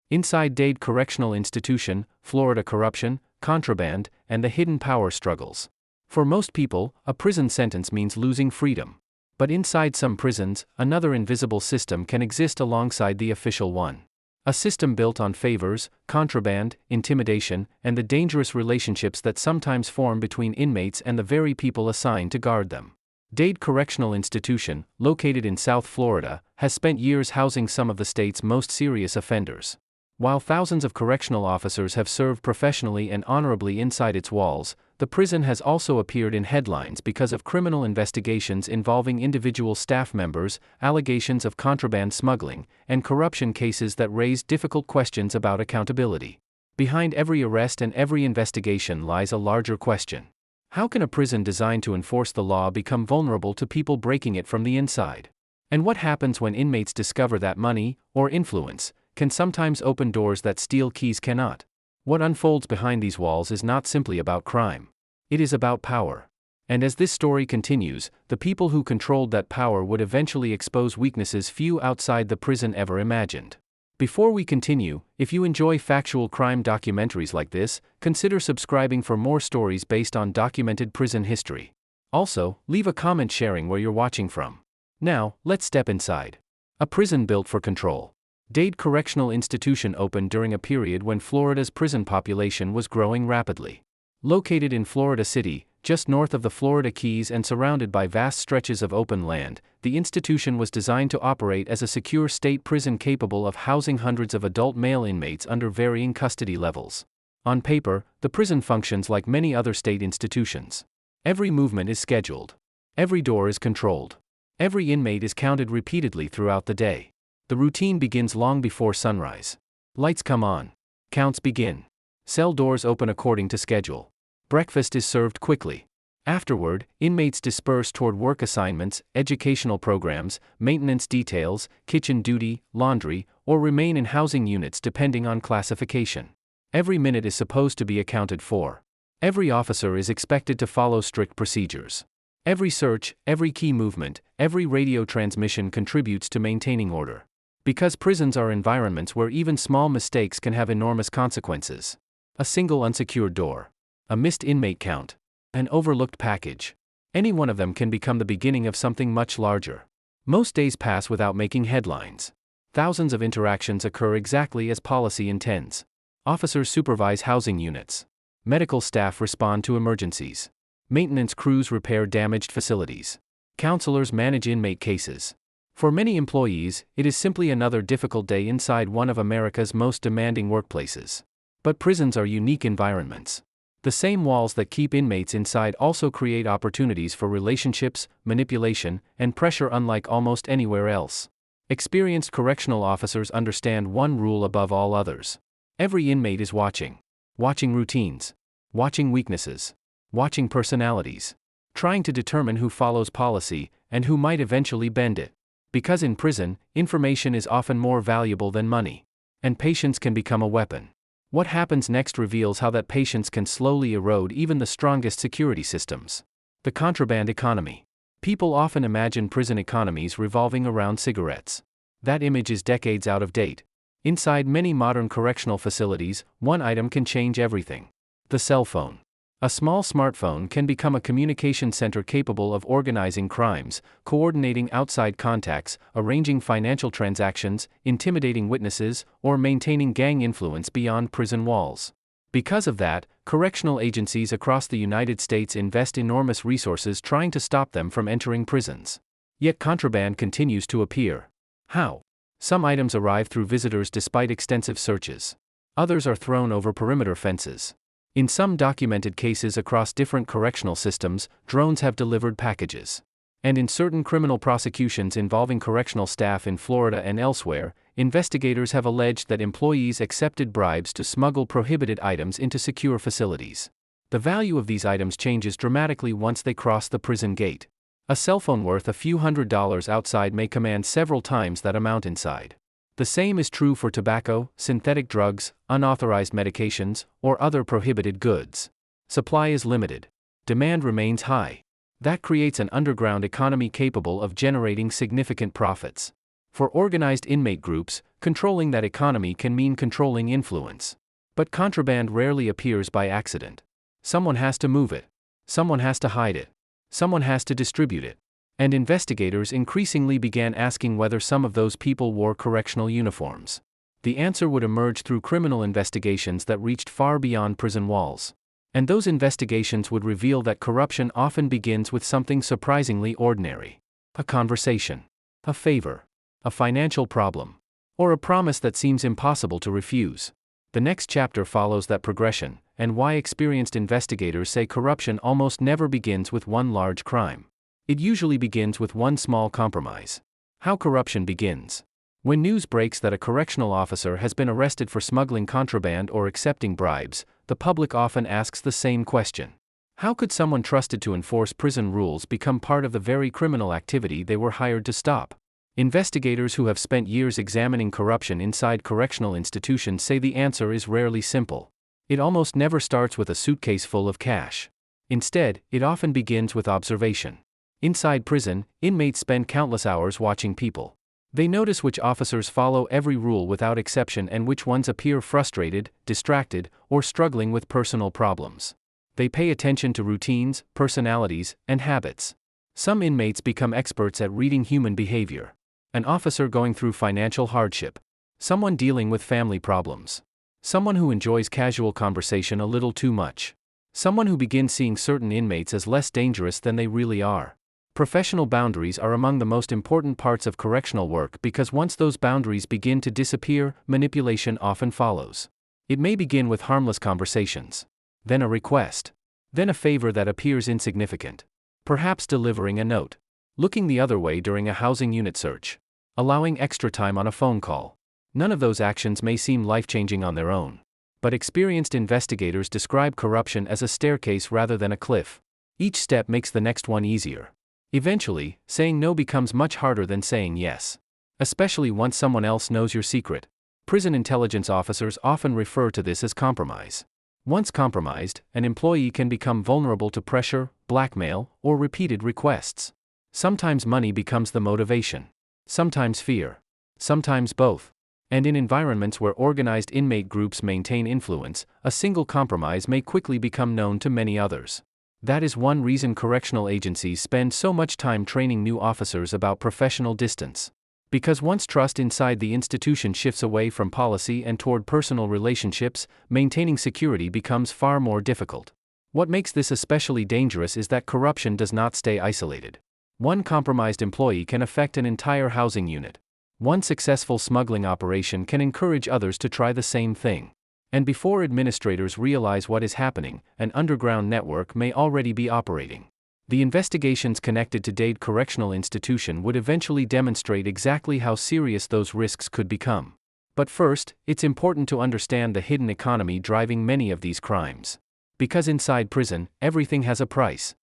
Inside Dade Correctional Institution, Florida corruption, contraband, and the hidden power struggles. For most people, a prison sentence means losing freedom. But inside some prisons, another invisible system can exist alongside the official one. A system built on favors, contraband, intimidation, and the dangerous relationships that sometimes form between inmates and the very people assigned to guard them. Dade Correctional Institution, located in South Florida, has spent years housing some of the state's most serious offenders. While thousands of correctional officers have served professionally and honorably inside its walls, the prison has also appeared in headlines because of criminal investigations involving individual staff members, allegations of contraband smuggling, and corruption cases that raise difficult questions about accountability. Behind every arrest and every investigation lies a larger question. How can a prison designed to enforce the law become vulnerable to people breaking it from the inside? And what happens when inmates discover that money, or influence, can sometimes open doors that steel keys cannot? What unfolds behind these walls is not simply about crime. It is about power. And as this story continues, the people who controlled that power would eventually expose weaknesses few outside the prison ever imagined. Before we continue, if you enjoy factual crime documentaries like this, consider subscribing for more stories based on documented prison history. Also, leave a comment sharing where you're watching from. Now, let's step inside. A prison built for control. Dade Correctional Institution opened during a period when Florida's prison population was growing rapidly. Located in Florida City, just north of the Florida Keys and surrounded by vast stretches of open land, the institution was designed to operate as a secure state prison capable of housing hundreds of adult male inmates under varying custody levels. On paper, the prison functions like many other state institutions. Every movement is scheduled. Every door is controlled. Every inmate is counted repeatedly throughout the day. The routine begins long before sunrise. Lights come on. Counts begin. Cell doors open according to schedule. Breakfast is served quickly. Afterward, inmates disperse toward work assignments, educational programs, maintenance details, kitchen duty, laundry, or remain in housing units depending on classification. Every minute is supposed to be accounted for. Every officer is expected to follow strict procedures. Every search, every key movement, every radio transmission contributes to maintaining order. Because prisons are environments where even small mistakes can have enormous consequences. A single unsecured door. A missed inmate count. An overlooked package. Any one of them can become the beginning of something much larger. Most days pass without making headlines. Thousands of interactions occur exactly as policy intends. Officers supervise housing units. Medical staff respond to emergencies. Maintenance crews repair damaged facilities. Counselors manage inmate cases. For many employees, it is simply another difficult day inside one of America's most demanding workplaces. But prisons are unique environments. The same walls that keep inmates inside also create opportunities for relationships, manipulation, and pressure unlike almost anywhere else. Experienced correctional officers understand one rule above all others. Every inmate is watching. Watching routines. Watching weaknesses. Watching personalities. Trying to determine who follows policy, and who might eventually bend it. Because in prison, information is often more valuable than money. And patience can become a weapon. What happens next reveals how that patience can slowly erode even the strongest security systems. The contraband economy. People often imagine prison economies revolving around cigarettes. That image is decades out of date. Inside many modern correctional facilities, one item can change everything. The cell phone. A small smartphone can become a communication center capable of organizing crimes, coordinating outside contacts, arranging financial transactions, intimidating witnesses, or maintaining gang influence beyond prison walls. Because of that, correctional agencies across the United States invest enormous resources trying to stop them from entering prisons. Yet contraband continues to appear. How? Some items arrive through visitors despite extensive searches. Others are thrown over perimeter fences. In some documented cases across different correctional systems, drones have delivered packages. And in certain criminal prosecutions involving correctional staff in Florida and elsewhere, investigators have alleged that employees accepted bribes to smuggle prohibited items into secure facilities. The value of these items changes dramatically once they cross the prison gate. A cell phone worth a few $100s outside may command several times that amount inside. The same is true for tobacco, synthetic drugs, unauthorized medications, or other prohibited goods. Supply is limited. Demand remains high. That creates an underground economy capable of generating significant profits. For organized inmate groups, controlling that economy can mean controlling influence. But contraband rarely appears by accident. Someone has to move it. Someone has to hide it. Someone has to distribute it. And investigators increasingly began asking whether some of those people wore correctional uniforms. The answer would emerge through criminal investigations that reached far beyond prison walls. And those investigations would reveal that corruption often begins with something surprisingly ordinary. A conversation. A favor. A financial problem. Or a promise that seems impossible to refuse. The next chapter follows that progression, and why experienced investigators say corruption almost never begins with one large crime. It usually begins with one small compromise. How corruption begins. When news breaks that a correctional officer has been arrested for smuggling contraband or accepting bribes, the public often asks the same question. How could someone trusted to enforce prison rules become part of the very criminal activity they were hired to stop? Investigators who have spent years examining corruption inside correctional institutions say the answer is rarely simple. It almost never starts with a suitcase full of cash. Instead, it often begins with observation. Inside prison, inmates spend countless hours watching people. They notice which officers follow every rule without exception and which ones appear frustrated, distracted, or struggling with personal problems. They pay attention to routines, personalities, and habits. Some inmates become experts at reading human behavior. An officer going through financial hardship. Someone dealing with family problems. Someone who enjoys casual conversation a little too much. Someone who begins seeing certain inmates as less dangerous than they really are. Professional boundaries are among the most important parts of correctional work because once those boundaries begin to disappear, manipulation often follows. It may begin with harmless conversations. Then a request. Then a favor that appears insignificant. Perhaps delivering a note. Looking the other way during a housing unit search. Allowing extra time on a phone call. None of those actions may seem life-changing on their own. But experienced investigators describe corruption as a staircase rather than a cliff. Each step makes the next one easier. Eventually, saying no becomes much harder than saying yes. Especially once someone else knows your secret. Prison intelligence officers often refer to this as compromise. Once compromised, an employee can become vulnerable to pressure, blackmail, or repeated requests. Sometimes money becomes the motivation. Sometimes fear. Sometimes both. And in environments where organized inmate groups maintain influence, a single compromise may quickly become known to many others. That is one reason correctional agencies spend so much time training new officers about professional distance. Because once trust inside the institution shifts away from policy and toward personal relationships, maintaining security becomes far more difficult. What makes this especially dangerous is that corruption does not stay isolated. One compromised employee can affect an entire housing unit. One successful smuggling operation can encourage others to try the same thing. And before administrators realize what is happening, an underground network may already be operating. The investigations connected to Dade Correctional Institution would eventually demonstrate exactly how serious those risks could become. But first, it's important to understand the hidden economy driving many of these crimes. Because inside prison, everything has a price.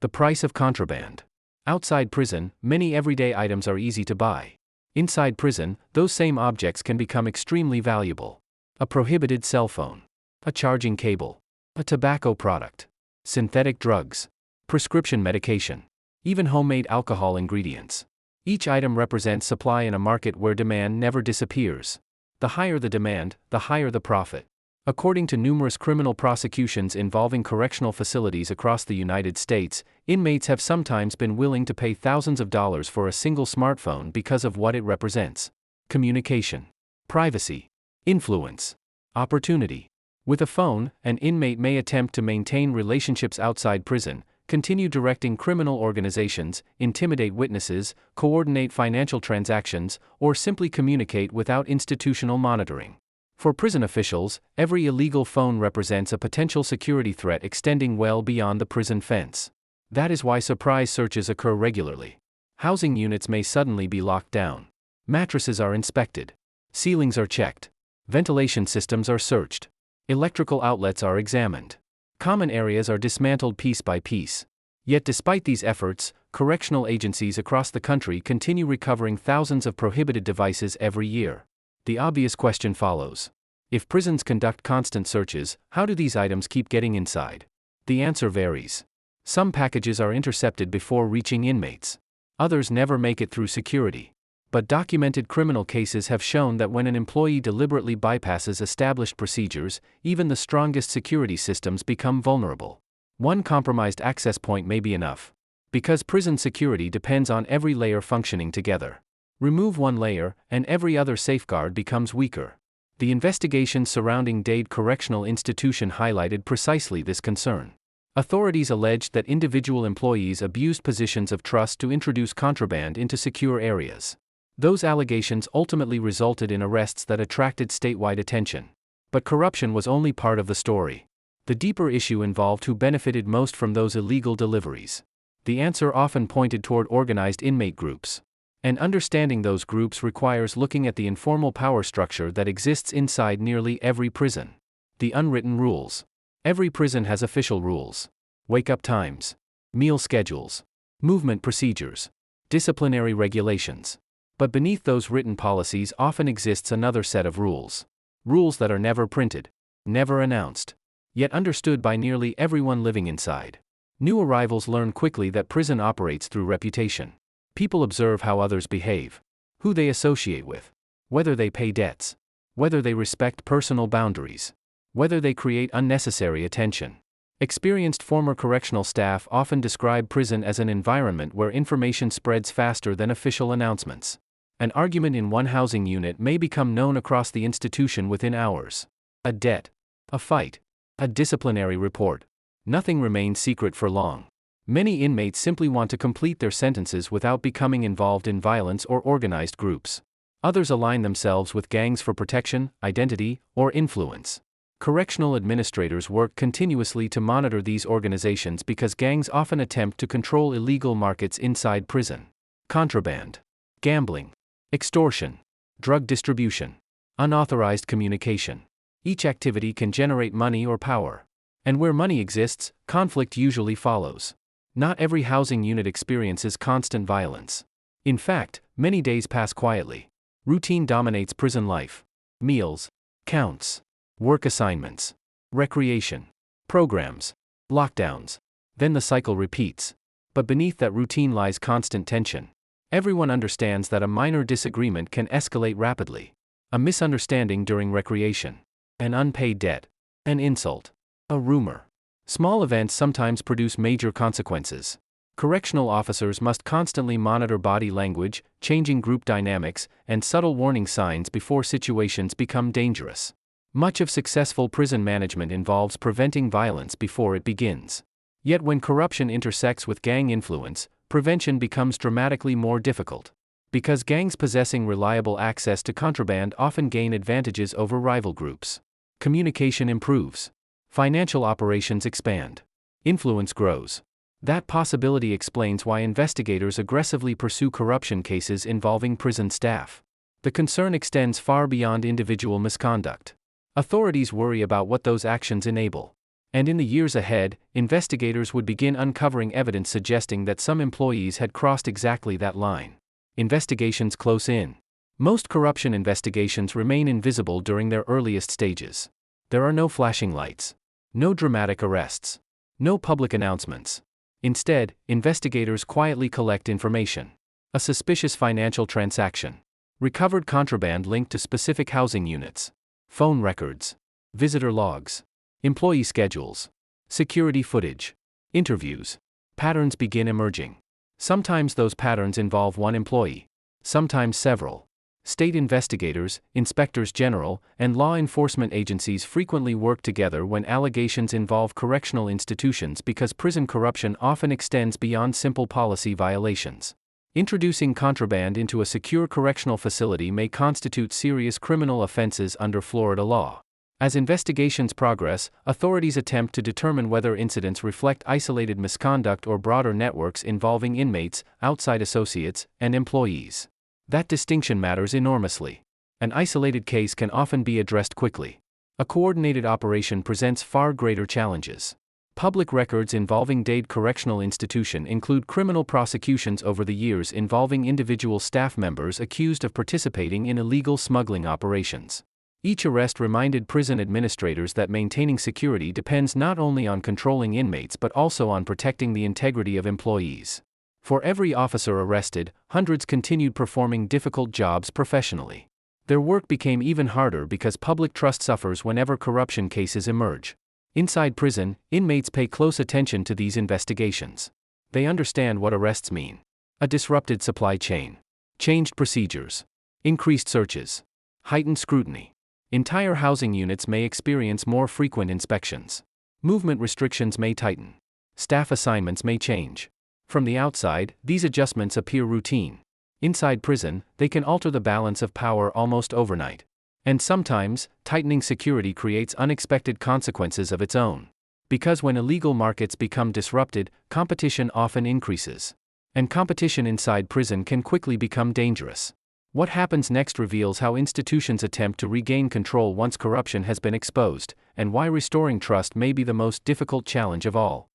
The price of contraband. Outside prison, many everyday items are easy to buy. Inside prison, those same objects can become extremely valuable. A prohibited cell phone. A charging cable. A tobacco product. Synthetic drugs. Prescription medication. Even homemade alcohol ingredients. Each item represents supply in a market where demand never disappears. The higher the demand, the higher the profit. According to numerous criminal prosecutions involving correctional facilities across the United States, inmates have sometimes been willing to pay thousands of dollars for a single smartphone because of what it represents. Communication. Privacy. Influence. Opportunity. With a phone, an inmate may attempt to maintain relationships outside prison, continue directing criminal organizations, intimidate witnesses, coordinate financial transactions, or simply communicate without institutional monitoring. For prison officials, every illegal phone represents a potential security threat extending well beyond the prison fence. That is why surprise searches occur regularly. Housing units may suddenly be locked down. Mattresses are inspected. Ceilings are checked. Ventilation systems are searched. Electrical outlets are examined. Common areas are dismantled piece by piece. Yet despite these efforts, correctional agencies across the country continue recovering thousands of prohibited devices every year. The obvious question follows. If prisons conduct constant searches, how do these items keep getting inside? The answer varies. Some packages are intercepted before reaching inmates. Others never make it through security. But documented criminal cases have shown that when an employee deliberately bypasses established procedures, even the strongest security systems become vulnerable. One compromised access point may be enough. Because prison security depends on every layer functioning together. Remove one layer, and every other safeguard becomes weaker. The investigations surrounding Dade Correctional Institution highlighted precisely this concern. Authorities alleged that individual employees abused positions of trust to introduce contraband into secure areas. Those allegations ultimately resulted in arrests that attracted statewide attention. But corruption was only part of the story. The deeper issue involved who benefited most from those illegal deliveries. The answer often pointed toward organized inmate groups. And understanding those groups requires looking at the informal power structure that exists inside nearly every prison. The unwritten rules. Every prison has official rules. Wake-up times. Meal schedules. Movement procedures. Disciplinary regulations. But beneath those written policies often exists another set of rules. Rules that are never printed. Never announced. Yet understood by nearly everyone living inside. New arrivals learn quickly that prison operates through reputation. People observe how others behave. Who they associate with. Whether they pay debts. Whether they respect personal boundaries. Whether they create unnecessary attention. Experienced former correctional staff often describe prison as an environment where information spreads faster than official announcements. An argument in one housing unit may become known across the institution within hours. A debt. A fight. A disciplinary report. Nothing remains secret for long. Many inmates simply want to complete their sentences without becoming involved in violence or organized groups. Others align themselves with gangs for protection, identity, or influence. Correctional administrators work continuously to monitor these organizations because gangs often attempt to control illegal markets inside prison. Contraband. Gambling. Extortion. Drug distribution. Unauthorized communication. Each activity can generate money or power. And where money exists, conflict usually follows. Not every housing unit experiences constant violence. In fact, many days pass quietly. Routine dominates prison life. Meals. Counts. Work assignments. Recreation. Programs. Lockdowns. Then the cycle repeats. But beneath that routine lies constant tension. Everyone understands that a minor disagreement can escalate rapidly. A misunderstanding during recreation. An unpaid debt. An insult. A rumor. Small events sometimes produce major consequences. Correctional officers must constantly monitor body language, changing group dynamics, and subtle warning signs before situations become dangerous. Much of successful prison management involves preventing violence before it begins. Yet when corruption intersects with gang influence, prevention becomes dramatically more difficult. Because gangs possessing reliable access to contraband often gain advantages over rival groups. Communication improves. Financial operations expand. Influence grows. That possibility explains why investigators aggressively pursue corruption cases involving prison staff. The concern extends far beyond individual misconduct. Authorities worry about what those actions enable. And in the years ahead, investigators would begin uncovering evidence suggesting that some employees had crossed exactly that line. Investigations close in. Most corruption investigations remain invisible during their earliest stages. There are no flashing lights. No dramatic arrests. No public announcements. Instead, investigators quietly collect information. A suspicious financial transaction. Recovered contraband linked to specific housing units. Phone records. Visitor logs. Employee schedules. Security footage. Interviews. Patterns begin emerging. Sometimes those patterns involve one employee. Sometimes several. State investigators, inspectors general, and law enforcement agencies frequently work together when allegations involve correctional institutions because prison corruption often extends beyond simple policy violations. Introducing contraband into a secure correctional facility may constitute serious criminal offenses under Florida law. As investigations progress, authorities attempt to determine whether incidents reflect isolated misconduct or broader networks involving inmates, outside associates, and employees. That distinction matters enormously. An isolated case can often be addressed quickly. A coordinated operation presents far greater challenges. Public records involving Dade Correctional Institution include criminal prosecutions over the years involving individual staff members accused of participating in illegal smuggling operations. Each arrest reminded prison administrators that maintaining security depends not only on controlling inmates but also on protecting the integrity of employees. For every officer arrested, hundreds continued performing difficult jobs professionally. Their work became even harder because public trust suffers whenever corruption cases emerge. Inside prison, inmates pay close attention to these investigations. They understand what arrests mean. A disrupted supply chain. Changed procedures. Increased searches. Heightened scrutiny. Entire housing units may experience more frequent inspections. Movement restrictions may tighten. Staff assignments may change. From the outside, these adjustments appear routine. Inside prison, they can alter the balance of power almost overnight. And sometimes, tightening security creates unexpected consequences of its own. Because when illegal markets become disrupted, competition often increases. And competition inside prison can quickly become dangerous. What happens next reveals how institutions attempt to regain control once corruption has been exposed, and why restoring trust may be the most difficult challenge of all.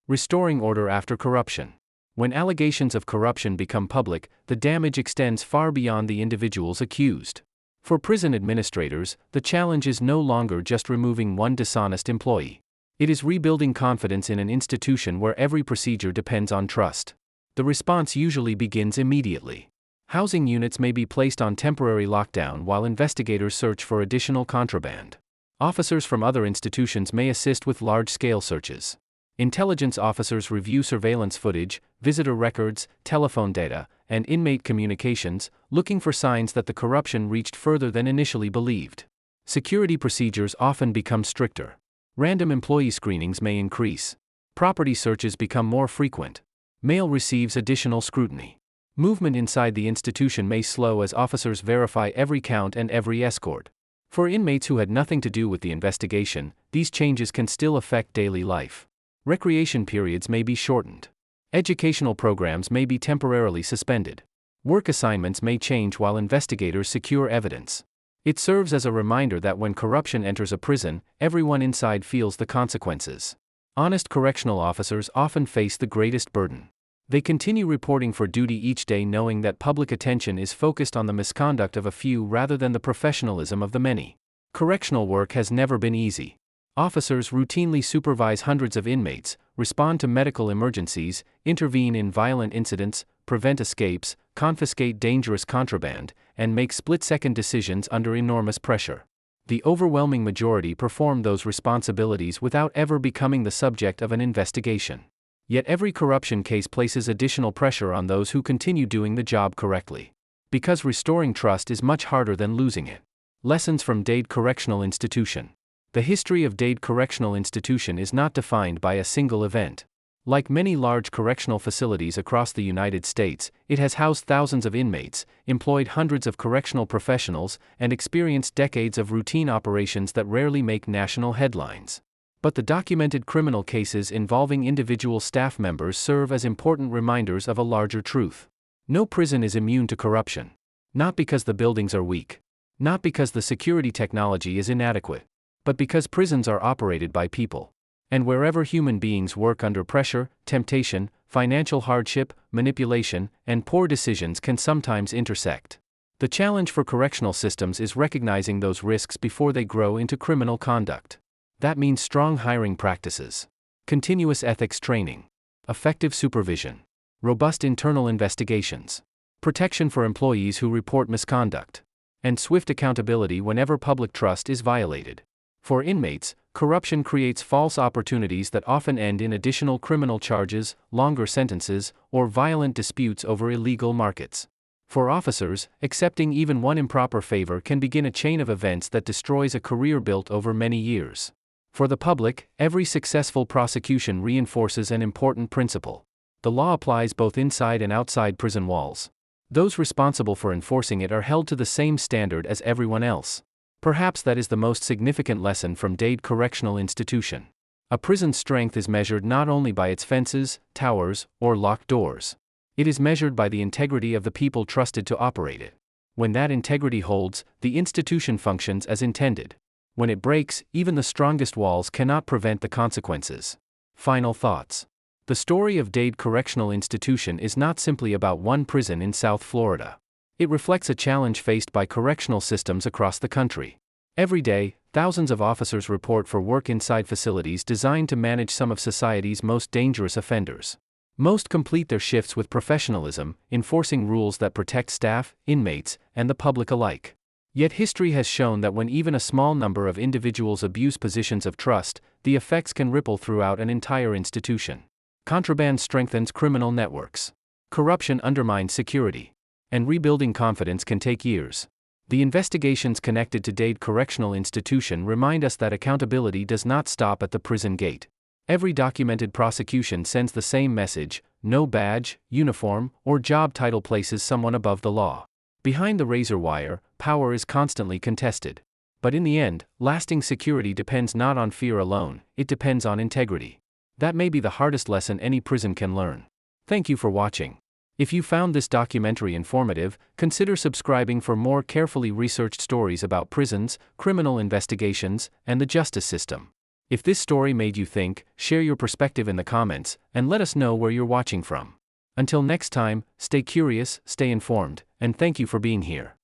Restoring order after corruption. When allegations of corruption become public, the damage extends far beyond the individuals accused. For prison administrators, the challenge is no longer just removing one dishonest employee. It is rebuilding confidence in an institution where every procedure depends on trust. The response usually begins immediately. Housing units may be placed on temporary lockdown while investigators search for additional contraband. Officers from other institutions may assist with large-scale searches. Intelligence officers review surveillance footage, visitor records, telephone data, and inmate communications, looking for signs that the corruption reached further than initially believed. Security procedures often become stricter. Random employee screenings may increase. Property searches become more frequent. Mail receives additional scrutiny. Movement inside the institution may slow as officers verify every count and every escort. For inmates who had nothing to do with the investigation, these changes can still affect daily life. Recreation periods may be shortened. Educational programs may be temporarily suspended. Work assignments may change while investigators secure evidence. It serves as a reminder that when corruption enters a prison, everyone inside feels the consequences. Honest correctional officers often face the greatest burden. They continue reporting for duty each day knowing that public attention is focused on the misconduct of a few rather than the professionalism of the many. Correctional work has never been easy. Officers routinely supervise hundreds of inmates, respond to medical emergencies, intervene in violent incidents, prevent escapes, confiscate dangerous contraband, and make split-second decisions under enormous pressure. The overwhelming majority perform those responsibilities without ever becoming the subject of an investigation. Yet every corruption case places additional pressure on those who continue doing the job correctly. Because restoring trust is much harder than losing it. Lessons from Dade Correctional Institution. The history of Dade Correctional Institution is not defined by a single event. Like many large correctional facilities across the United States, it has housed thousands of inmates, employed hundreds of correctional professionals, and experienced decades of routine operations that rarely make national headlines. But the documented criminal cases involving individual staff members serve as important reminders of a larger truth. No prison is immune to corruption. Not because the buildings are weak. Not because the security technology is inadequate. But because prisons are operated by people. And wherever human beings work under pressure, temptation, financial hardship, manipulation, and poor decisions can sometimes intersect. The challenge for correctional systems is recognizing those risks before they grow into criminal conduct. That means strong hiring practices, continuous ethics training, effective supervision, robust internal investigations, protection for employees who report misconduct, and swift accountability whenever public trust is violated. For inmates, corruption creates false opportunities that often end in additional criminal charges, longer sentences, or violent disputes over illegal markets. For officers, accepting even one improper favor can begin a chain of events that destroys a career built over many years. For the public, every successful prosecution reinforces an important principle. The law applies both inside and outside prison walls. Those responsible for enforcing it are held to the same standard as everyone else. Perhaps that is the most significant lesson from Dade Correctional Institution. A prison's strength is measured not only by its fences, towers, or locked doors. It is measured by the integrity of the people trusted to operate it. When that integrity holds, the institution functions as intended. When it breaks, even the strongest walls cannot prevent the consequences. Final thoughts. The story of Dade Correctional Institution is not simply about one prison in South Florida. It reflects a challenge faced by correctional systems across the country. Every day, thousands of officers report for work inside facilities designed to manage some of society's most dangerous offenders. Most complete their shifts with professionalism, enforcing rules that protect staff, inmates, and the public alike. Yet history has shown that when even a small number of individuals abuse positions of trust, the effects can ripple throughout an entire institution. Contraband strengthens criminal networks. Corruption undermines security. And rebuilding confidence can take years. The investigations connected to Dade Correctional Institution remind us that accountability does not stop at the prison gate. Every documented prosecution sends the same message: no badge, uniform, or job title places someone above the law. Behind the razor wire, power is constantly contested. But in the end, lasting security depends not on fear alone, it depends on integrity. That may be the hardest lesson any prison can learn. Thank you for watching. If you found this documentary informative, consider subscribing for more carefully researched stories about prisons, criminal investigations, and the justice system. If this story made you think, share your perspective in the comments, and let us know where you're watching from. Until next time, stay curious, stay informed, and thank you for being here.